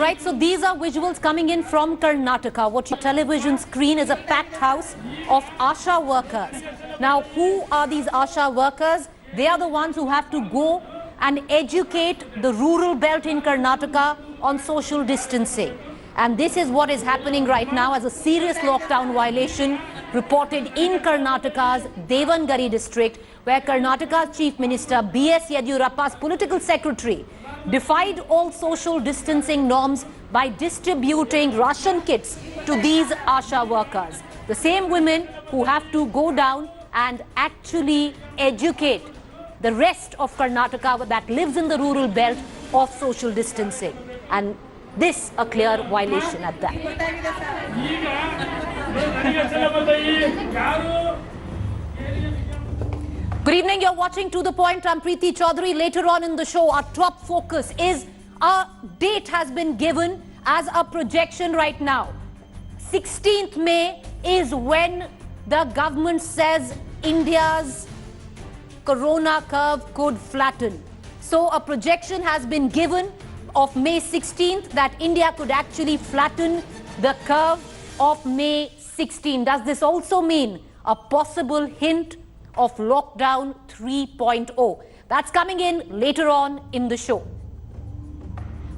All right, so these are visuals coming in from Karnataka. What your television screen is a packed house of ASHA workers. Now, who are these ASHA workers? They are the ones who have to go and educate the rural belt in Karnataka on social distancing. And this is what is happening right now as a serious lockdown violation reported in Karnataka's Devangari district, where Karnataka's Chief Minister B.S. Yediyurappa's political secretary defied all social distancing norms by distributing ration kits to these ASHA workers. The same women who have to go down and actually educate the rest of Karnataka that lives in the rural belt of social distancing. And this a clear violation at that. Good evening, you're watching To The Point. I'm Preeti Chaudhary. Later on in the show, our top focus is a date has been given as a projection right now. 16th May is when the government says India's corona curve could flatten. So a projection has been given of May 16th that India could actually flatten the curve of May 16. Does this also mean a possible hint of lockdown 3.0? That's coming in later on in the show.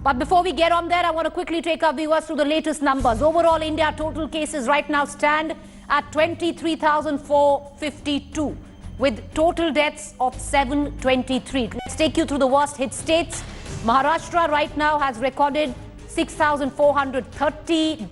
But before we get on there, I want to quickly take our viewers through the latest numbers. Overall, India total cases right now stand at 23,452 with total deaths of 723. Let's take you through the worst hit states. Maharashtra right now has recorded 6,430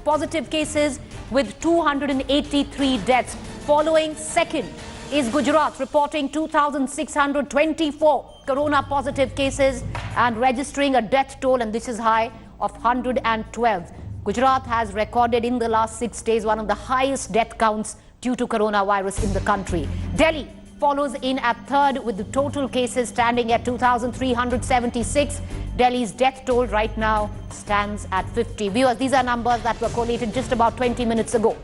positive cases with 283 deaths. Following second is Gujarat, reporting 2,624 corona positive cases and registering a death toll, and this is high, of 112. Gujarat has recorded in the last 6 days one of the highest death counts due to coronavirus in the country. Delhi follows in at third with the total cases standing at 2,376. Delhi's death toll right now stands at 50. Viewers, these are numbers that were collated just about 20 minutes ago.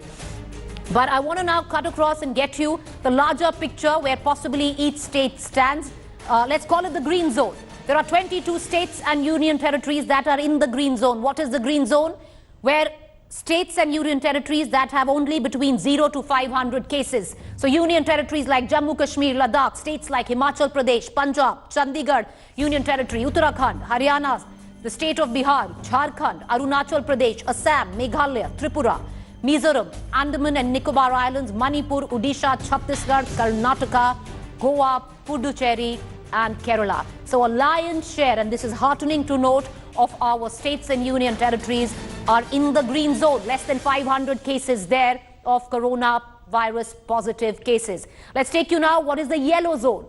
But I want to now cut across and get you the larger picture where possibly each state stands. Let's call it the green zone. There are 22 states and union territories that are in the green zone. What is the green zone? Where states and union territories that have only between 0 to 500 cases. So union territories like Jammu Kashmir, Ladakh, states like Himachal Pradesh, Punjab, Chandigarh, union territory, Uttarakhand, Haryana, the state of Bihar, Jharkhand, Arunachal Pradesh, Assam, Meghalaya, Tripura, Mizoram, Andaman and Nicobar Islands, Manipur, Odisha, Chhattisgarh, Karnataka, Goa, Puducherry and Kerala. So a lion's share, and this is heartening to note, of our states and union territories are in the green zone. Less than 500 cases there of coronavirus positive cases. Let's take you now, what is the yellow zone?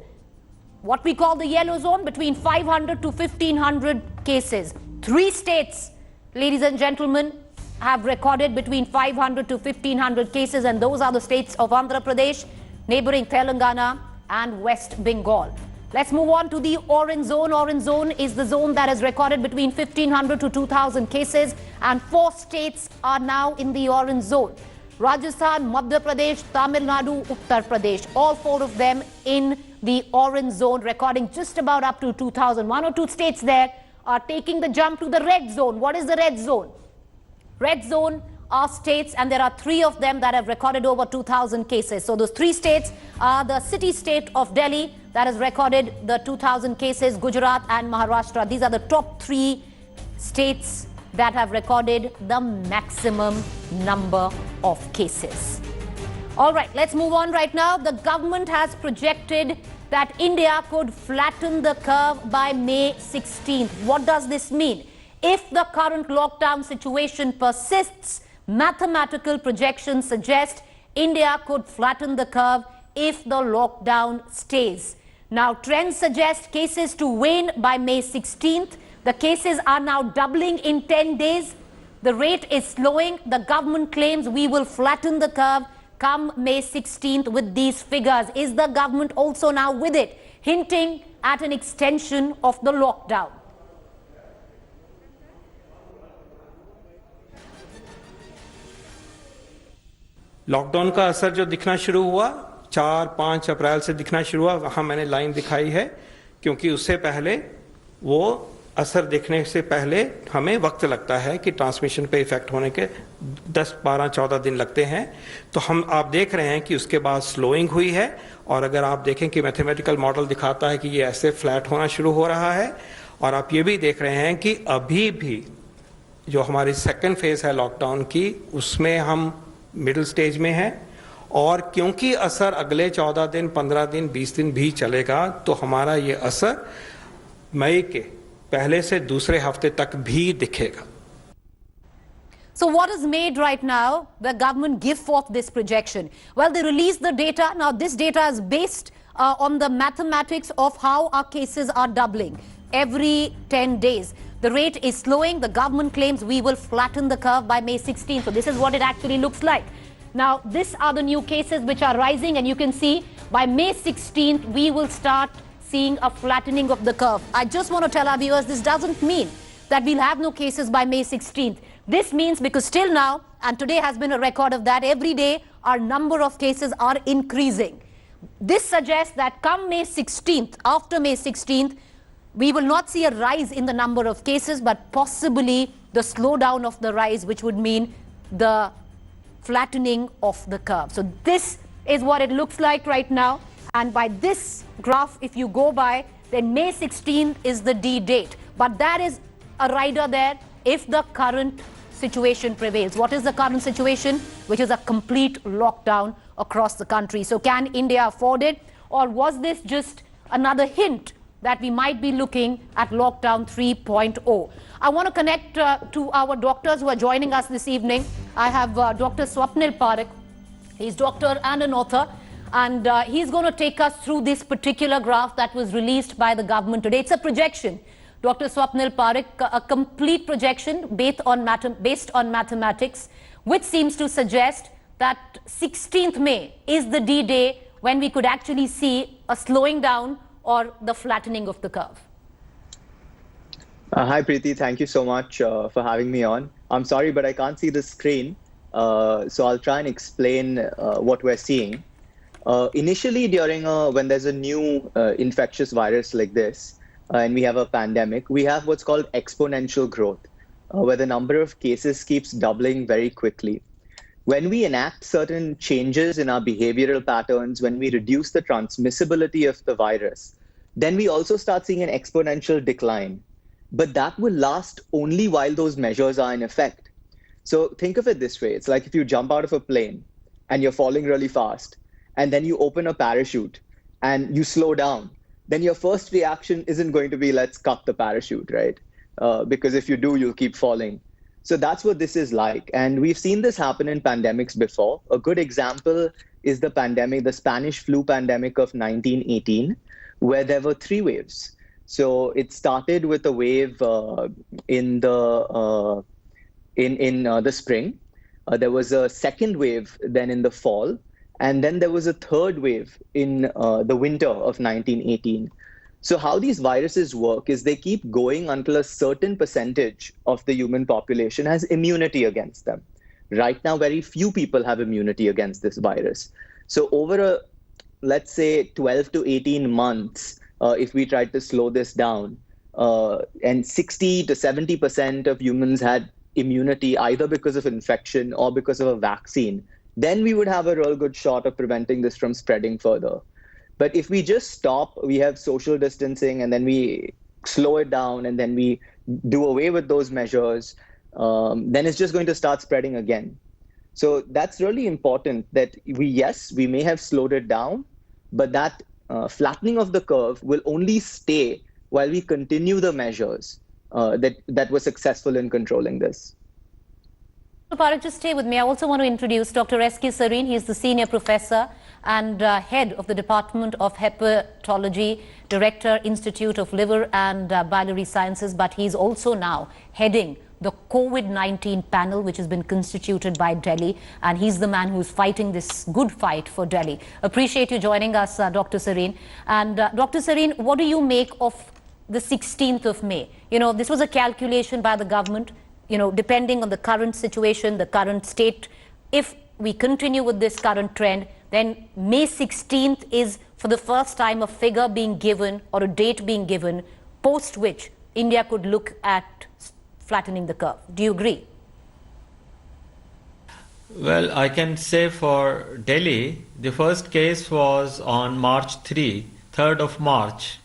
What we call the yellow zone, between 500 to 1,500 cases. 3 states, ladies and gentlemen, have recorded between 500 to 1,500 cases, and those are the states of Andhra Pradesh, neighboring Telangana and West Bengal. Let's move on to the orange zone. Orange zone is the zone that has recorded between 1,500 to 2,000 cases, and 4 states are now in the orange zone. Rajasthan, Madhya Pradesh, Tamil Nadu, Uttar Pradesh, all 4 of them in the orange zone, recording just about up to 2,000. 1 or 2 states there are taking the jump to the red zone. What is the red zone? Red zone are states, and there are 3 of them that have recorded over 2,000 cases. So those 3 states are the city state of Delhi that has recorded the 2,000 cases, Gujarat and Maharashtra. These are the top 3 states that have recorded the maximum number of cases. All right, let's move on right now. The government has projected that India could flatten the curve by May 16th. What does this mean? If the current lockdown situation persists, mathematical projections suggest India could flatten the curve if the lockdown stays. Now, trends suggest cases to wane by May 16th. The cases are now doubling in 10 days. The rate is slowing. The government claims we will flatten the curve come May 16th with these figures. Is the government also now with it, hinting at an extension of the lockdown? Lockdown का असर जो दिखना शुरू हुआ 4-5 अप्रैल से दिखना शुरू हुआ, वहाँ मैंने लाइन दिखाई है, क्योंकि उससे पहले वो असर दिखने से पहले हमें वक्त लगता है कि ट्रांसमिशन पे इफेक्ट होने के 10, 12, 14 दिन लगते हैं। तो आप देख रहे हैं कि उसके बाद स्लोइंग हुई है, और अगर आप देखें कि मैथमेटिकल मॉडल दिखाता है कि ये ऐसे फ्लैट होना शुरू हो रहा है, और आप ये भी देख रहे हैं कि अभी भी जो हमारी सेकेंड फेज है लॉकडाउन की, उसमें हम मिडिल स्टेज में हैं, और क्योंकि असर अगले 14 दिन, 15 दिन, 20 दिन भी चलेगा, तो हमारा ये असर मई के पहले से दूसरे हफ्ते तक भी दिखेगा। So what is made right now? The government give forth this projection. Well, they release the data. Now this data is based on the mathematics of how our cases are doubling every 10 days. The rate is slowing. The government claims we will flatten the curve by May 16th. So this is what it actually looks like. Now, these are the new cases which are rising, and you can see by May 16th, we will start seeing a flattening of the curve. I just want to tell our viewers, this doesn't mean that we'll have no cases by May 16th. This means because still now, and today has been a record of that, every day our number of cases are increasing. This suggests that come May 16th, after May 16th, we will not see a rise in the number of cases, but possibly the slowdown of the rise, which would mean the flattening of the curve. So this is what it looks like right now. And by this graph, if you go by, then May 16th is the D date. But that is a rider there if the current situation prevails. What is the current situation? Which is a complete lockdown across the country. So can India afford it? Or was this just another hint that we might be looking at lockdown 3.0? I want to connect to our doctors who are joining us this evening. I have Dr. Swapnil Parekh. He's doctor and an author. And he's going to take us through this particular graph that was released by the government today. It's a projection. Dr. Swapnil Parekh, a complete projection based on mathematics, which seems to suggest that 16th May is the D-day when we could actually see a slowing down or the flattening of the curve. Hi, Preeti. Thank you so much for having me on. I'm sorry, but I can't see the screen. So I'll try and explain what we're seeing. Initially, during when there's a new infectious virus like this, and we have a pandemic, we have what's called exponential growth, where the number of cases keeps doubling very quickly. When we enact certain changes in our behavioral patterns, when we reduce the transmissibility of the virus, then we also start seeing an exponential decline. But that will last only while those measures are in effect. So think of it this way. It's like if you jump out of a plane and you're falling really fast, and then you open a parachute and you slow down, then your first reaction isn't going to be, let's cut the parachute, right? Because if you do, you'll keep falling. So that's what this is like. And we've seen this happen in pandemics before. A good example is the pandemic, the Spanish flu pandemic of 1918, where there were 3 waves. So it started with a wave in the spring. There was a second wave then in the fall. And then there was a third wave in the winter of 1918. So how these viruses work is they keep going until a certain percentage of the human population has immunity against them. Right now, very few people have immunity against this virus. So over let's say 12 to 18 months, if we tried to slow this down, and 60 to 70% of humans had immunity either because of infection or because of a vaccine, then we would have a real good shot of preventing this from spreading further. But if we just stop, we have social distancing, and then we slow it down, and then we do away with those measures, then it's just going to start spreading again. So that's really important that we may have slowed it down, but that flattening of the curve will only stay while we continue the measures that were successful in controlling this. Parekh, just stay with me. I also want to introduce Dr. S.K. Sareen. He is the senior professor and head of the Department of Hepatology, Director, Institute of Liver and Biliary Sciences, but he's also now heading the COVID-19 panel, which has been constituted by Delhi, and he's the man who's fighting this good fight for Delhi. Appreciate you joining us, Dr. Sareen. And Dr. Sareen, what do you make of the 16th of May? You know, this was a calculation by the government. You know, depending on the current situation, the current state, if we continue with this current trend, then May 16th is for the first time a figure being given or a date being given, post which India could look at flattening the curve. Do you agree? Well, I can say for Delhi, the first case was on March 3rd of March.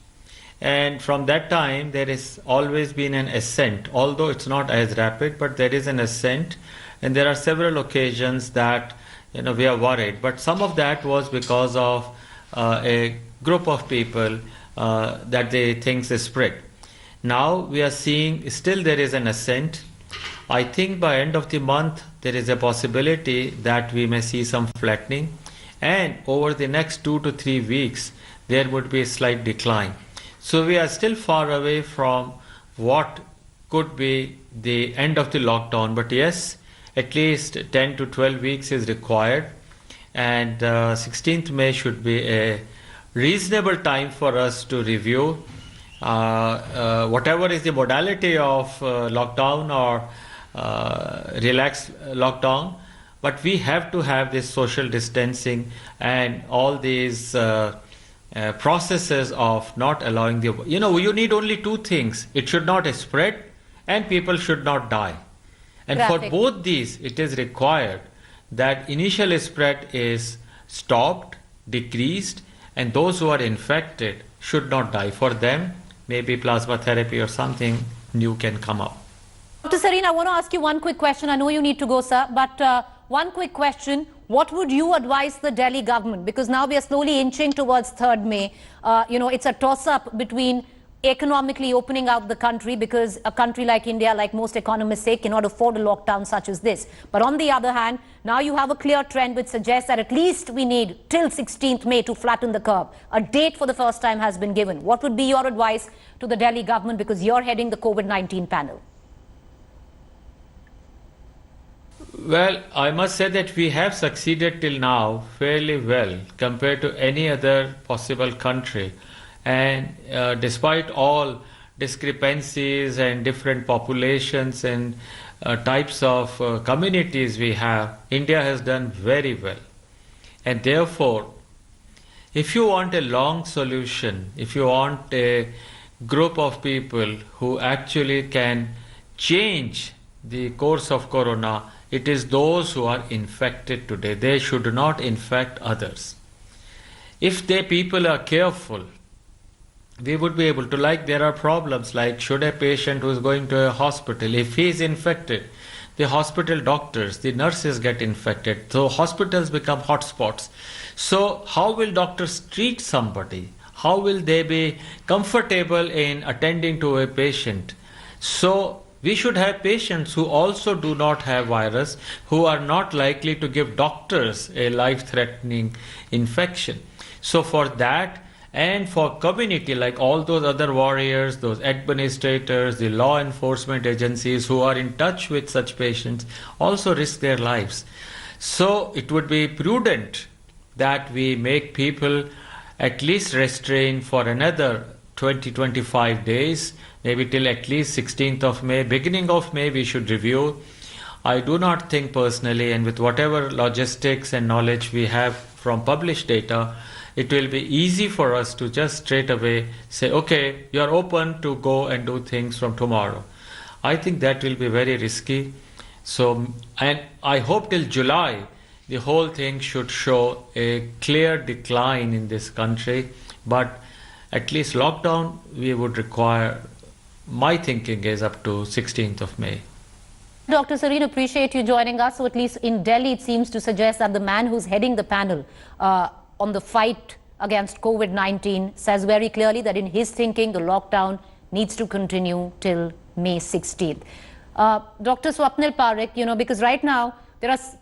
And from that time, there has always been an ascent, although it's not as rapid, but there is an ascent. And there are several occasions that, we are worried. But some of that was because of a group of people that they think is spread. Now we are seeing still there is an ascent. I think by end of the month, there is a possibility that we may see some flattening. And over the next 2 to 3 weeks, there would be a slight decline. So we are still far away from what could be the end of the lockdown. But yes, at least 10 to 12 weeks is required. And 16th May should be a reasonable time for us to review whatever is the modality of lockdown or relaxed lockdown, but we have to have this social distancing and all these processes of not allowing you need only 2 things. It should not spread and people should not die. And for both these, it is required that initial spread is stopped, decreased, and those who are infected should not die. For them, maybe plasma therapy or something new can come up. Dr. Sareen, I want to ask you one quick question. I know you need to go, sir, but one quick question. What would you advise the Delhi government? Because now we are slowly inching towards 3rd May. It's a toss-up between economically opening out the country, because a country like India, like most economists say, cannot afford a lockdown such as this. But on the other hand, now you have a clear trend which suggests that at least we need till 16th May to flatten the curve. A date for the first time has been given. What would be your advice to the Delhi government, because you're heading the COVID-19 panel? Well, I must say that we have succeeded till now fairly well compared to any other possible country. And despite all discrepancies and different populations and types of communities we have, India has done very well. And therefore, if you want a long solution, if you want a group of people who actually can change the course of corona, it is those who are infected today. They should not infect others. If the people are careful, we would be able to, like there are problems like should a patient who is going to a hospital, if he is infected, the hospital doctors, the nurses get infected. So hospitals become hotspots. So how will doctors treat somebody? How will they be comfortable in attending to a patient? So we should have patients who also do not have virus, who are not likely to give doctors a life-threatening infection. So for that, and for community, like all those other warriors, those administrators, the law enforcement agencies who are in touch with such patients also risk their lives. So it would be prudent that we make people at least restrain for another 20-25 days, maybe till at least 16th of May. Beginning of May we should review. I do not think personally, and with whatever logistics and knowledge we have from published data, it will be easy for us to just straight away say, okay, you are open to go and do things from tomorrow. I think that will be very risky. So, and I hope till July, the whole thing should show a clear decline in this country. But at least lockdown, we would require, my thinking is up to 16th of May. Dr. Sareen, appreciate you joining us. So at least in Delhi, it seems to suggest that the man who's heading the panel on the fight against COVID-19 says very clearly that in his thinking, the lockdown needs to continue till May 16th. Dr. Swapnil Parekh, because right now there is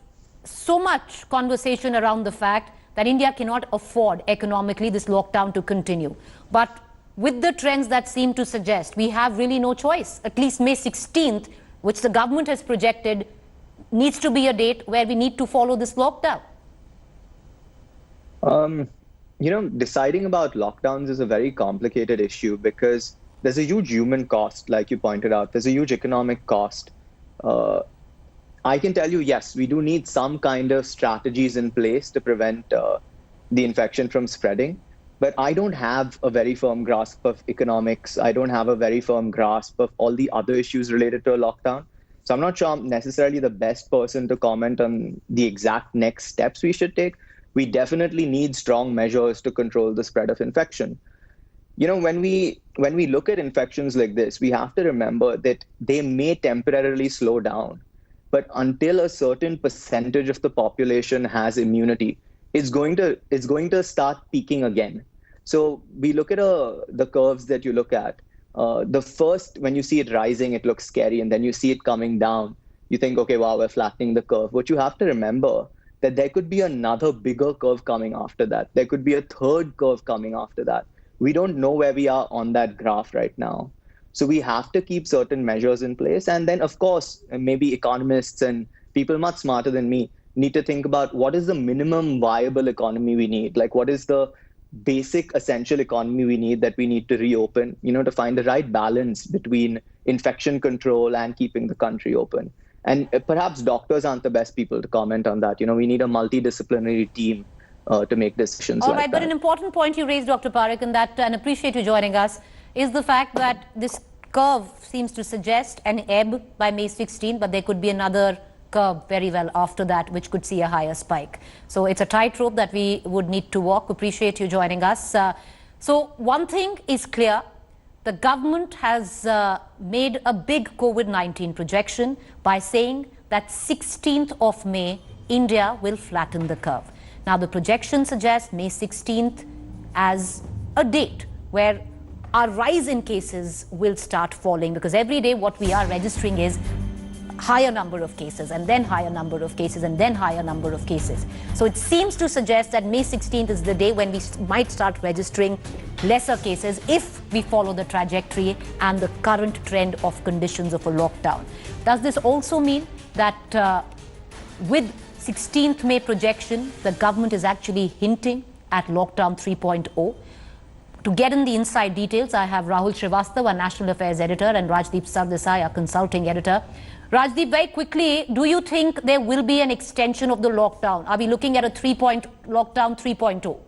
so much conversation around the fact that India cannot afford economically this lockdown to continue. But with the trends that seem to suggest, we have really no choice. At least May 16th, which the government has projected, needs to be a date where we need to follow this lockdown. Deciding about lockdowns is a very complicated issue because there's a huge human cost, like you pointed out. There's a huge economic cost. I can tell you, yes, we do need some kind of strategies in place to prevent the infection from spreading. but I don't have a very firm grasp of economics. I don't have a very firm grasp of all the other issues related to a lockdown. So I'm not sure I'm necessarily the best person to comment on the exact next steps we should take. We definitely need strong measures to control the spread of infection. You know, when we look at infections like this, we have to remember that they may temporarily slow down, but until a certain percentage of the population has immunity, it's going to start peaking again. So we look at the curves that you look at. The first, when you see it rising, it looks scary, and then you see it coming down. You think, okay, wow, we're flattening the curve. But you have to remember that there could be another bigger curve coming after that. There could be a third curve coming after that. We don't know where we are on that graph right now. So we have to keep certain measures in place. And then, of course, maybe economists and people much smarter than me need to think about what is the minimum viable economy we need? Like, what is the basic essential economy we need that we need to reopen, to find the right balance between infection control and keeping the country open. And perhaps doctors aren't the best people to comment on that. We need a multidisciplinary team to make decisions All like right, that. but an important point you raised, Dr. Parekh, and appreciate you joining us, is the fact that this curve seems to suggest an ebb by May 16, but there could be another curve very well after that, which could see a higher spike. So it's a tightrope that we would need to walk. Appreciate you joining us. So one thing is clear. The government has made a big COVID-19 projection by saying that 16th of May, India will flatten the curve. Now, the projection suggests May 16th as a date where our rise in cases will start falling, because every day what we are registering is higher number of cases and then higher number of cases and then higher number of cases. So it seems to suggest that May 16th is the day when we might start registering lesser cases if we follow the trajectory and the current trend of conditions of a lockdown. Does this also mean that with 16th May projection, the government is actually hinting at lockdown 3.0? To get in the inside details, I have Rahul Srivastava, our National Affairs Editor, and Rajdeep Sardesai, our Consulting Editor. Rajdeep, very quickly, do you think there will be an extension of the lockdown? Are we looking at a lockdown 3.0?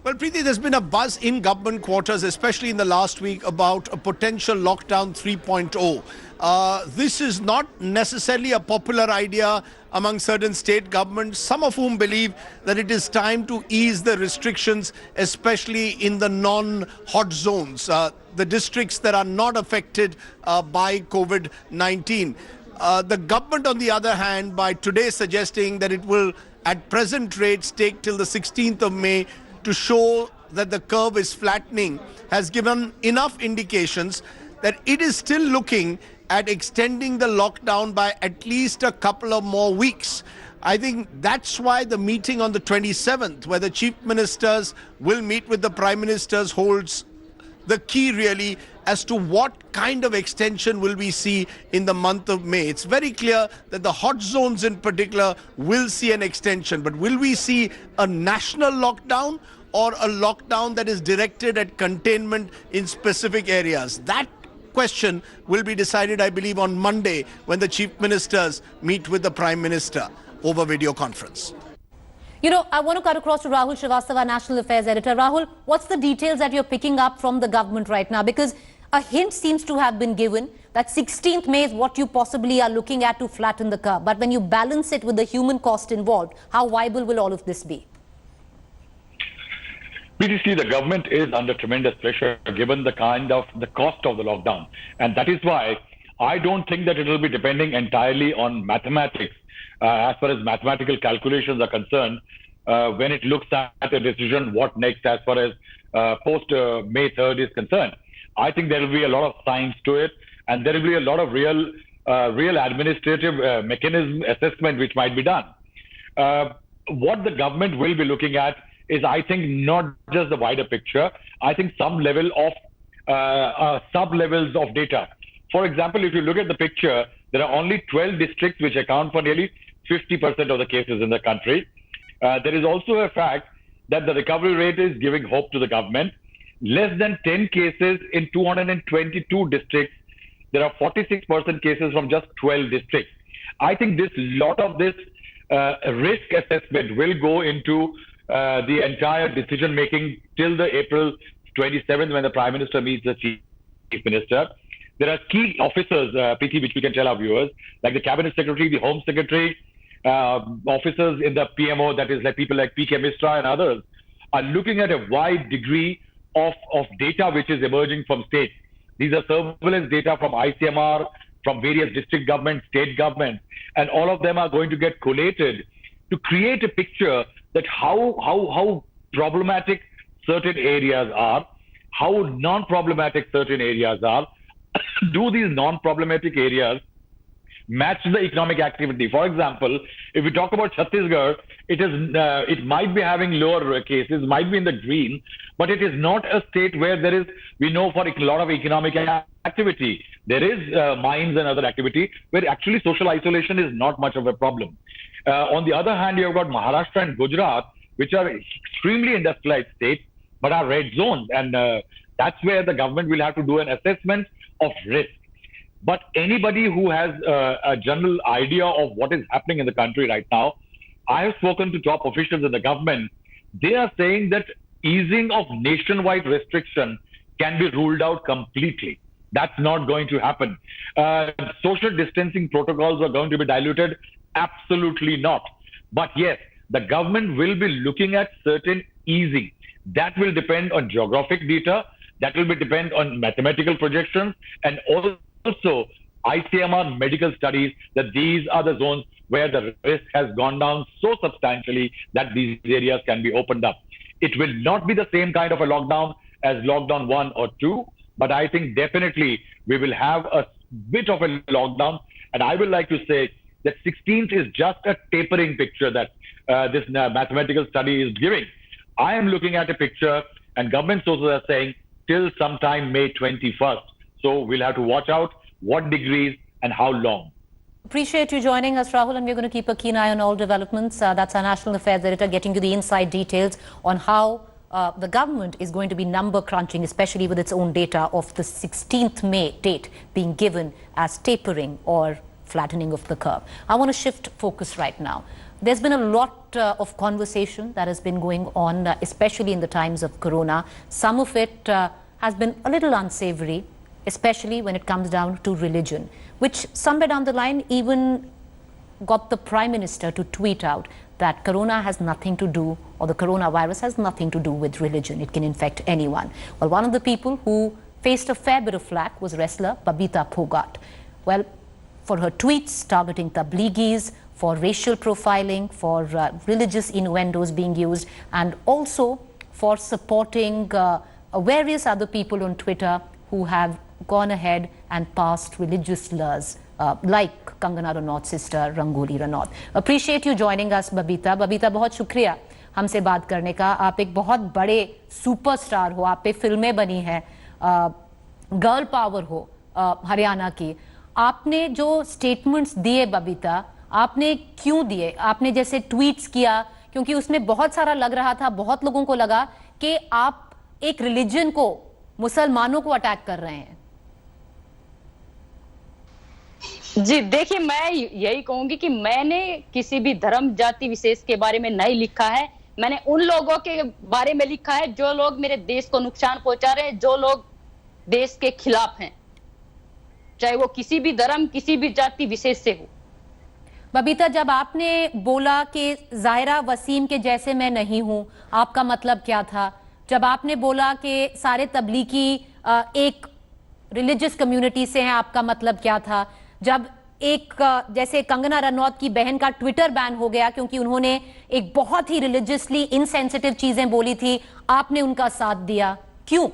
Well, Preeti, there's been a buzz in government quarters, especially in the last week, about a potential lockdown 3.0. This is not necessarily a popular idea among certain state governments, some of whom believe that it is time to ease the restrictions, especially in the non-hot zones, the districts that are not affected by COVID-19. The government, on the other hand, by today suggesting that it will, at present rates, take till the 16th of May to show that the curve is flattening, has given enough indications that it is still looking at extending the lockdown by at least a couple of more weeks. I think that's why the meeting on the 27th, where the chief ministers will meet with the prime ministers, holds the key really as to what kind of extension will we see in the month of May. It's very clear that the hot zones in particular will see an extension, but will we see a national lockdown or a lockdown that is directed at containment in specific areas? That question will be decided, I believe, on Monday when the chief ministers meet with the prime minister over video conference. I want to cut across to Rahul Srivastava, National Affairs Editor. Rahul, what's the details that you're picking up from the government right now? Because a hint seems to have been given that 16th May is what you possibly are looking at to flatten the curve. But when you balance it with the human cost involved, how viable will all of this be? Previously, the government is under tremendous pressure given the cost of the lockdown. And that is why I don't think that it will be depending entirely on mathematics as far as mathematical calculations are concerned when it looks at a decision what next as far as post May 3rd is concerned. I think there will be a lot of science to it, and there will be a lot of real administrative mechanism assessment which might be done. What the government will be looking at is, I think, not just the wider picture. I think some level of sub-levels of data. For example, if you look at the picture, there are only 12 districts which account for nearly 50% of the cases in the country. There is also a fact that the recovery rate is giving hope to the government. Less than 10 cases in 222 districts. There are 46% cases from just 12 districts. I think lot of this risk assessment will go into the entire decision making till the April 27th when the Prime Minister meets the Chief Minister. There are key officers, Preeti, which we can tell our viewers, like the Cabinet Secretary, the Home Secretary, officers in the PMO, that is like people like PK Misra and others, are looking at a wide degree of data which is emerging from states. These are surveillance data from ICMR, from various district governments, state governments, and all of them are going to get collated to create a picture that how problematic certain areas are, how non-problematic certain areas are. Do these non-problematic areas match the economic activity? For example, if we talk about Chhattisgarh, it might be having lower cases, might be in the green, but it is not a state where there is, we know, for a lot of economic activity. There is mines and other activity where actually social isolation is not much of a problem. On the other hand, you have got Maharashtra and Gujarat, which are extremely industrialized states, but are red zones. And that's where the government will have to do an assessment of risk. But anybody who has a general idea of what is happening in the country right now, I have spoken to top officials in the government. They are saying that easing of nationwide restriction can be ruled out completely. That's not going to happen. Social distancing protocols are going to be diluted. Absolutely not. But yes, the government will be looking at certain easing. That will depend on geographic data. That will depend on mathematical projections, and also ICMR medical studies that these are the zones where the risk has gone down so substantially that these areas can be opened up. It will not be the same kind of a lockdown as lockdown 1 or 2, but I think definitely we will have a bit of a lockdown. And I would like to say that 16th is just a tapering picture that this mathematical study is giving. I am looking at a picture, and government sources are saying till sometime May 21st. So we'll have to watch out what degrees and how long. Appreciate you joining us, Rahul, and we're going to keep a keen eye on all developments. That's our National Affairs Editor getting you the inside details on how the government is going to be number crunching, especially with its own data of the 16th May date being given as tapering or flattening of the curve. I want to shift focus right now. There's been a lot of conversation that has been going on, especially in the times of Corona. Some of it has been a little unsavory, especially when it comes down to religion, which somewhere down the line even got the Prime Minister to tweet out that Corona has nothing to do, or the coronavirus has nothing to do with religion. It can infect anyone. Well, one of the people who faced a fair bit of flack was wrestler Babita Phogat. Well, for her tweets targeting Tabligis, for racial profiling, for religious innuendos being used, and also for supporting various other people on Twitter who have gone ahead and passed religious slurs, like Kangana Ranaut's sister Rangoli Ranaut. Appreciate you joining us, Babita. Babita, बहुत शुक्रिया हमसे बात करने का. आप एक बहुत बड़े सुपरस्टार हो, आप पे फिल्में बनी हैं, गर्ल पावर हो हरियाणा की. आपने जो स्टेटमेंट्स दिए बबीता, आपने क्यों दिए? आपने जैसे ट्वीट्स किया, क्योंकि उसमें बहुत सारा लग रहा था, बहुत लोगों को लगा कि आप एक रिलीजन को, मुसलमानों को अटैक कर रहे हैं. जी देखिए, मैं यही कहूंगी कि मैंने किसी भी धर्म जाति विशेष के बारे में नहीं लिखा है. मैंने उन लोगों के बारे में लिखा है जो लोग मेरे देश को नुकसान पहुंचा रहे हैं, जो लोग देश के खिलाफ हैं, चाहे वो किसी भी धर्म, किसी भी जाति विशेष से हो. बबीता, जब आपने बोला कि जाहिरा वसीम के जैसे मैं नहीं हूं, आपका मतलब क्या था? जब आपने बोला कि सारे तबलीगी एक रिलीजियस कम्युनिटी से हैं, आपका मतलब क्या था? जब एक जैसे कंगना रनौत की बहन का ट्विटर बैन हो गया क्योंकि उन्होंने एक बहुत ही रिलीजियसली इनसेंसिटिव चीजें बोली थी, आपने उनका साथ दिया, क्यों?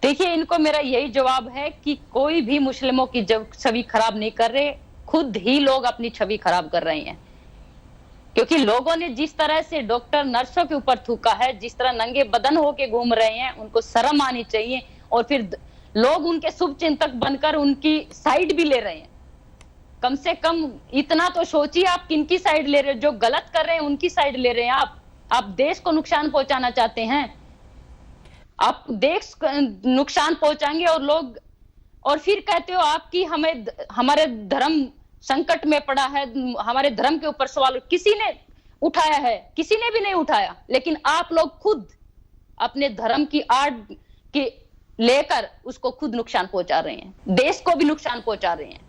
देखिए, इनको मेरा यही जवाब है कि कोई भी मुस्लिमों की छवि खराब नहीं कर रहे, खुद ही लोग अपनी छवि खराब कर रहे हैं. क्योंकि लोगों ने जिस तरह से डॉक्टर नर्सों के ऊपर थूका है, जिस तरह नंगे बदन होके घूम रहे हैं, उनको शर्म आनी चाहिए. और फिर लोग उनके शुभचिंतक बनकर उनकी साइड भी ले रहे हैं. कम से कम इतना तो सोचिए, आप किनकी साइड ले रहे हो? जो गलत कर रहे हैं उनकी साइड ले रहे हैं. आप देश को नुकसान पहुंचाना चाहते हैं, आप देश को नुकसान पहुंचाएंगे और लोग, और फिर कहते हो आपकी हमारे धर्म संकट में पड़ा है, हमारे धर्म के ऊपर सवाल किसी ने उठाया है? किसी ने भी नहीं उठाया। लेकिन आप लोग खुद अपने धर्म की आड़ के लेकर उसको खुद नुकसान पहुंचा रहे हैं, देश को भी नुकसान पहुंचा रहे हैं।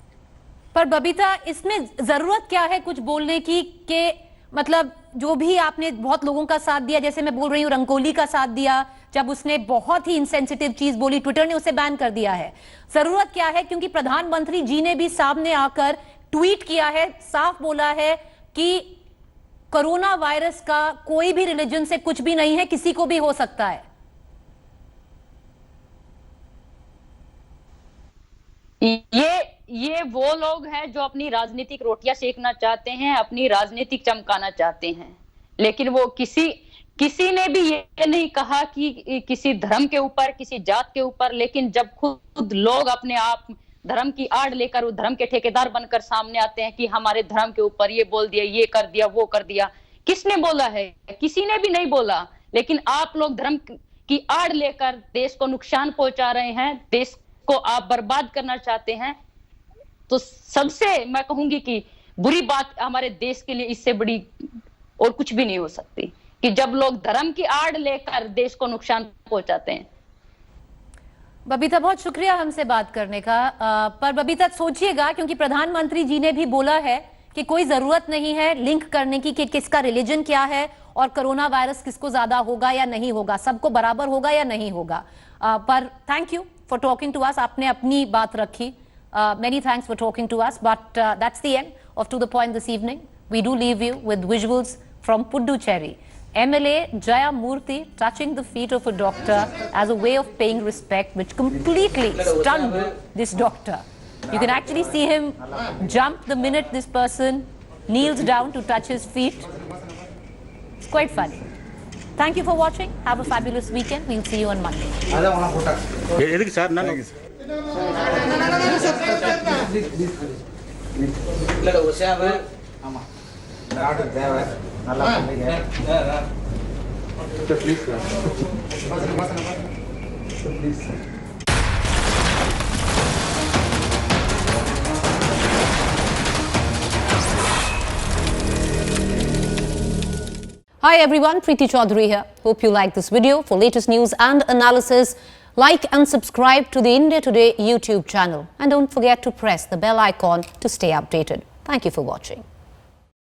पर बबीता, इसमें जरूरत क्या है कुछ बोलने की? कि मतलब जो भी आपने बहुत लोगों का साथ दिया, जैसे मैं बोल रही हूँ रंगोली का साथ दिया, जब उसने बहुत ही इंसेंसिटिव चीज बोली ट्विटर ने उसे बैन कर दिया है। जरूरत क्या है? क्योंकि प्रधानमंत्री जी ने भी सामने आकर ट्वीट किया है, साफ बोला है कि कोरोना वायरस का कोई भी रिलीजन से कुछ भी नहीं है, किसी को भी हो सकता है। ये वो लोग हैं जो अपनी राजनीतिक रोटियां सेकना चाहते हैं, अपनी राजनीतिक चमकाना चाहते हैं। लेकिन वो किसी ने भी ये नहीं कहा कि किसी धर्म के ऊपर, किसी जात के ऊपर। लेकिन जब खुद लोग अपने आप धर्म की आड़ लेकर वो धर्म के ठेकेदार बनकर सामने आते हैं कि हमारे धर्म के ऊपर ये बोल दिया, ये कर दिया, वो कर दिया, किसने बोला है? किसी ने भी नहीं बोला। लेकिन आप लोग धर्म की आड़ लेकर देश को नुकसान पहुंचा रहे हैं, देश को आप बर्बाद करना चाहते हैं। तो सबसे मैं कहूंगी कि बुरी बात हमारे देश के लिए इससे बड़ी और कुछ भी नहीं हो सकती कि जब लोग धर्म की आड़ लेकर देश को नुकसान पहुंचाते हैं। बबीता, बहुत शुक्रिया हमसे बात करने का। पर बबीता सोचिएगा, क्योंकि प्रधानमंत्री जी ने भी बोला है कि कोई जरूरत नहीं है लिंक करने की कि किसका रिलीजन क्या है और कोरोना वायरस किसको ज्यादा होगा या नहीं होगा, सबको बराबर होगा या नहीं होगा। पर thank you for talking to us, आपने अपनी बात रखी। Many thanks for talking to us, but that's the end of To The Point this evening. We do leave you with visuals from Puducherry. MLA Jaya Murthy touching the feet of a doctor as a way of paying respect, which completely stunned this doctor. You can actually see him jump the minute this person kneels down to touch his feet. It's quite funny. Thank you for watching. Have a fabulous weekend. We'll see you on Monday. Hi everyone, Preeti Chaudhary here. Hope you like this video. For latest news and analysis, like and subscribe to the India Today YouTube channel. And don't forget to press the bell icon to stay updated. Thank you for watching.